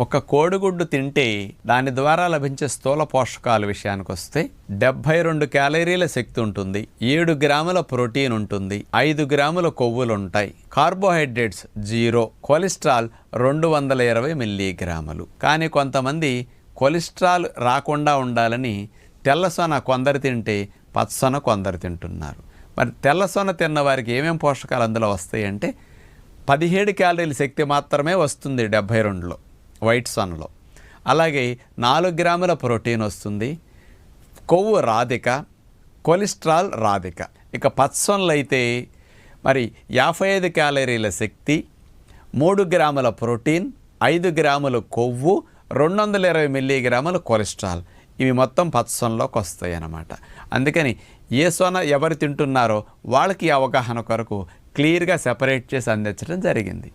ఒక కోడిగుడ్డు తింటే దాని ద్వారా లభించే స్థూల పోషకాల విషయానికి వస్తే 72 క్యాలరీల శక్తి ఉంటుంది, 7 గ్రాముల ప్రోటీన్ ఉంటుంది, 5 గ్రాముల కొవ్వులు ఉంటాయి, కార్బోహైడ్రేట్స్ 0, కొలెస్ట్రాల్ 220 మిల్లీగ్రాములు. కానీ కొంతమంది కొలెస్ట్రాల్ రాకుండా ఉండాలని తెల్లసొన కొందరు తింటే పచ్చసొన కొందరు తింటున్నారు. మరి తెల్లసొన తిన్న వారికి ఏమేం పోషకాలు అందులో వస్తాయి అంటే 17 క్యాలరీల శక్తి మాత్రమే వస్తుంది 72లో వైట్ సొనలో. అలాగే 4 గ్రాముల ప్రోటీన్ వస్తుంది, కొవ్వు రాధిక, కొలెస్ట్రాల్ రాధిక. ఇక పచ్చసొనలు అయితే మరి 55 క్యాలరీల శక్తి, 3 గ్రాముల ప్రోటీన్, 5 గ్రాముల కొవ్వు, 220 మిల్లీగ్రాముల కొలెస్ట్రాల్. ఇవి మొత్తం పచ్చసొనలోకి వస్తాయి అన్నమాట. అందుకని ఏ సొన ఎవరు తింటున్నారో వాళ్ళకి అవగాహన కొరకు క్లియర్గా సెపరేట్ చేసి అందించడం జరిగింది.